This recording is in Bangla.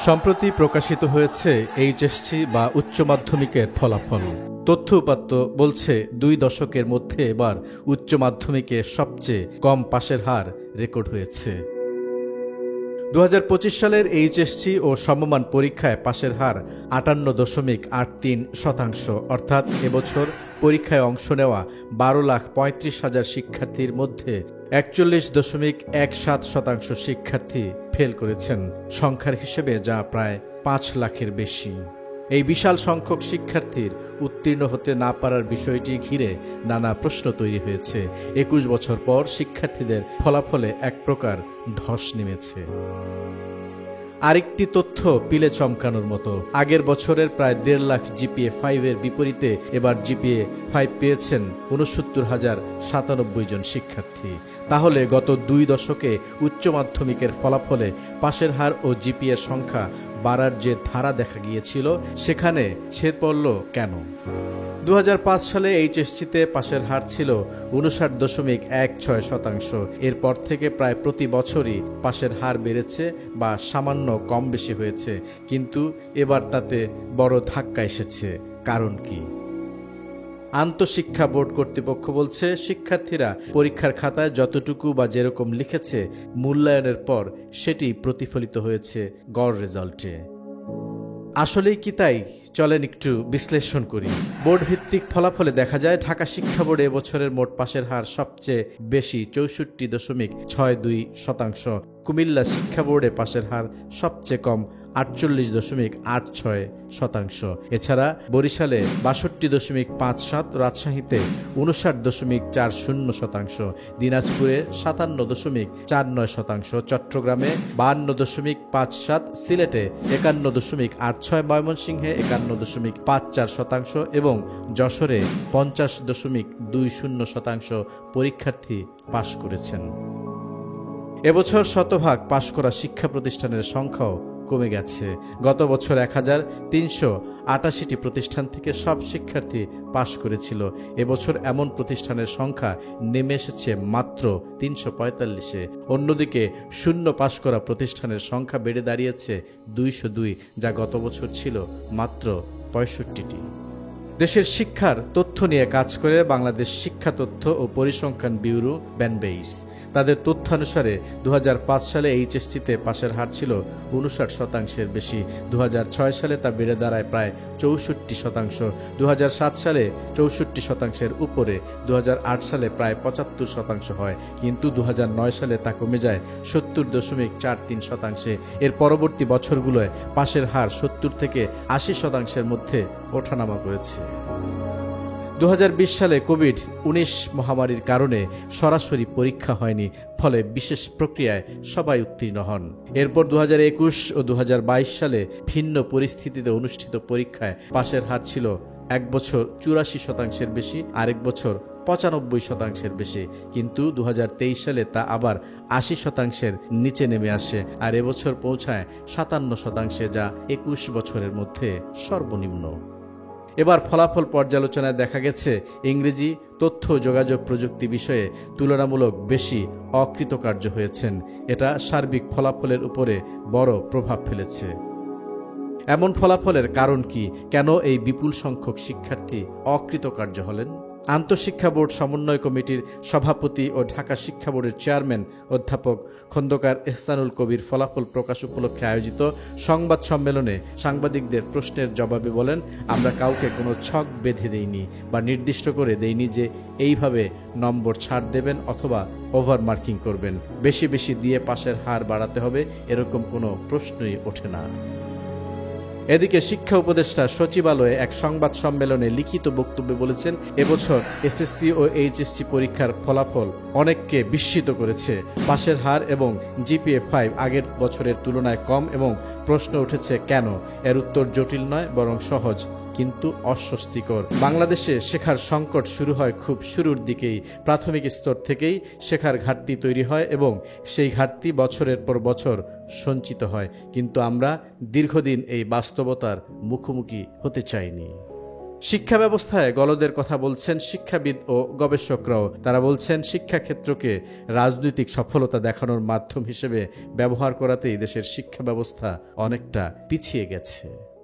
সম্প্রতি প্রকাশিত হয়েছে এইচএসসি বা উচ্চ মাধ্যমিকের ফলাফল। তথ্য উপাত্ত বলছে 2 দশকের মধ্যে এবার উচ্চ মাধ্যমিকে সবচেয়ে কম পাশের হার রেকর্ড হয়েছে। 2025 সালের এইচএসসি ও সমমান পরীক্ষায় পাশের হার 58.83%, অর্থাৎ এবছর পরীক্ষায় অংশ নেওয়া 12,35,000 শিক্ষার্থীর মধ্যে 41.17% শিক্ষার্থী ফেল করেছেন, সংখ্যার হিসেবে যা প্রায় 5 লাখের বেশি। এই বিশাল সংখ্যক শিক্ষার্থীর উত্তীর্ণ হতে না পারার বিষয়টি ঘিরে নানা প্রশ্ন তৈরি হয়েছে। 21 বছর পর শিক্ষার্থীদের ফলাফলে এক প্রকার ধস নেমেছে। আরেকটি তথ্য পিলে চমকানোর মতো। আগের বছরের প্রায় 1.5 লাখ জিপিএ 5 এর বিপরীতে এবার জিপিএ 5 পেয়েছেন 69,097 জন শিক্ষার্থী। তাহলে গত 2 দশকে উচ্চ মাধ্যমিকের ফলাফলে পাশের হার ও জিপিএর সংখ্যা বাড়ার যে ধারা দেখা গিয়েছিল সেখানে ছেদ পড়ল কেন? 2005 সালে এইচএসসিতে পাশের হার ছিল 59.16%। এরপর থেকে প্রায় প্রতি বছরই পাশের হার বেড়েছে বা সামান্য কম বেশি হয়েছে, কিন্তু এবার তাতে বড় ধাক্কা এসেছে। কারণ কি? আন্তঃশিক্ষা বোর্ড কর্তৃপক্ষ বলছে, শিক্ষার্থীরা পরীক্ষার খাতায় যতটুকু বা যেরকম লিখেছে মূল্যায়নের পর সেটি প্রতিফলিত হয়েছে গড় রেজাল্টে। আসলেই কি তাই? চলেন একটু বিশ্লেষণ করি। বোর্ড ভিত্তিক ফলাফলে দেখা যায় ঢাকা শিক্ষা বোর্ডে এবছরের মোট পাশের হার সবচেয়ে বেশি 64.02%। কুমিল্লা শিক্ষা বোর্ডে পাশের হার সবচেয়ে কম 48.86%। এছাড়া বরিশালে 62.57%, রাজশাহীতে 59.40%, দিনাজপুরে 57.49%, চট্টগ্রামে 52.57%, সিলেটে 51.86%, ময়মনসিংহে 51.54% এবং যশোরে 50.20% পরীক্ষার্থী পাশ করেছেন। এবছর শতভাগ পাশ করা শিক্ষা প্রতিষ্ঠানের সংখ্যাও কমে গেছে। গত বছর 1388টি প্রতিষ্ঠান থেকে সব শিক্ষার্থী পাশ করেছিল। এবছর এমন প্রতিষ্ঠানের সংখ্যা নেমে এসেছে মাত্র 345-এ। অন্যদিকে শূন্য পাশ করা প্রতিষ্ঠানের সংখ্যা বেড়ে দাঁড়িয়েছে 202, যা গত বছর ছিল মাত্র 65টি। দেশের শিক্ষার তথ্য নিয়ে কাজ করে বাংলাদেশ শিক্ষা তথ্য ও পরিসংখ্যান ব্যুরো ব্যানবেইস। তাদের তথ্যানুসারে 2005 সালে এইচএসসিতে পাশের হার ছিল 59%-এর বেশি। 2006 সালে তা বেড়ে দাঁড়ায় প্রায় 64%। 2007 সালে 64%-এর উপরে। 2008 সালে প্রায় 75% হয়, কিন্তু 2009 সালে তা কমে যায় 70.43%। এর পরবর্তী বছরগুলোয় পাশের হার 70 থেকে 80%-এর মধ্যে ওঠানামা করেছে। 2020 সালে কোভিড-19 মহামারীর কারণে সরাসরি পরীক্ষা হয়নি, ফলে বিশেষ প্রক্রিয়ায় সবাই উত্তীর্ণ হন। এরপর 2021 ও 2022 সালে ভিন্ন পরিস্থিতিতে অনুষ্ঠিত পরীক্ষায় পাশের হার ছিল এক বছর 84%-এর বেশি, আরেক বছর 95%-এর বেশি, কিন্তু 2023 সালে তা আবার 80%-এর নিচে নেমে আসে, আর এবছর পৌঁছায় 57%, যা 21 বছরের মধ্যে সর্বনিম্ন। এবার ফলাফল পর্যালোচনায় দেখা গেছে ইংরেজি, তথ্য যোগাযোগ প্রযুক্তি বিষয়ে তুলনামূলক বেশি অকৃতকার্য হয়েছেন। এটা সার্বিক ফলাফলের উপরে বড় প্রভাব ফেলেছে। এমন ফলাফলের কারণ কি? কেন এই বিপুল সংখ্যক শিক্ষার্থী অকৃতকার্য হলেন? আন্তঃশিক্ষা বোর্ড সমন্বয় কমিটির সভাপতি ও ঢাকা শিক্ষা বোর্ডের চেয়ারম্যান অধ্যাপক খন্দকার এহসানুল কবির ফলাফল প্রকাশ উপলক্ষে আয়োজিত সংবাদ সম্মেলনে সাংবাদিকদের প্রশ্নের জবাবে বলেন, আমরা কাউকে কোনো ছক বেঁধে দেইনি বা নির্দিষ্ট করে দেইনি যে এইভাবে নম্বর ছাড় দেবেন অথবা ওভার মার্কিং করবেন, বেশি বেশি দিয়ে পাশের হার বাড়াতে হবে, এরকম কোনো প্রশ্নই ওঠে না। এদিকে শিক্ষা উপদেষ্টা সচিবালয়ে এক সংবাদ সম্মেলনে লিখিত বক্তব্যে বলেছেন, এবছর এসএসসি ও এইচএসসি পরীক্ষার ফলাফল অনেককে বিস্মিত করেছে। পাশের হার এবং জিপিএ 5 আগের বছরের তুলনায় কম এবং প্রশ্ন উঠেছে কেন? এর উত্তর জটিল নয়, বরং সহজ কিন্তু অস্বস্তিকর। বাংলাদেশে শেখার সংকট শুরু হয় খুব শুরুর দিকেই। প্রাথমিক স্তর থেকেই শেখার ঘাটতি তৈরি হয় এবং সেই ঘাটতি বছরের পর বছর সঞ্চিত হয়, কিন্তু আমরা দীর্ঘদিন এই বাস্তবতার মুখোমুখি হতে চাইনি। শিক্ষা ব্যবস্থায় গলদের কথা বলছেন শিক্ষাবিদ ও গবেষকরাও। তারা বলছেন শিক্ষাক্ষেত্রকে রাজনৈতিক সফলতা দেখানোর মাধ্যম হিসেবে ব্যবহার করাতেই দেশের শিক্ষা ব্যবস্থা অনেকটা পিছিয়ে গেছে।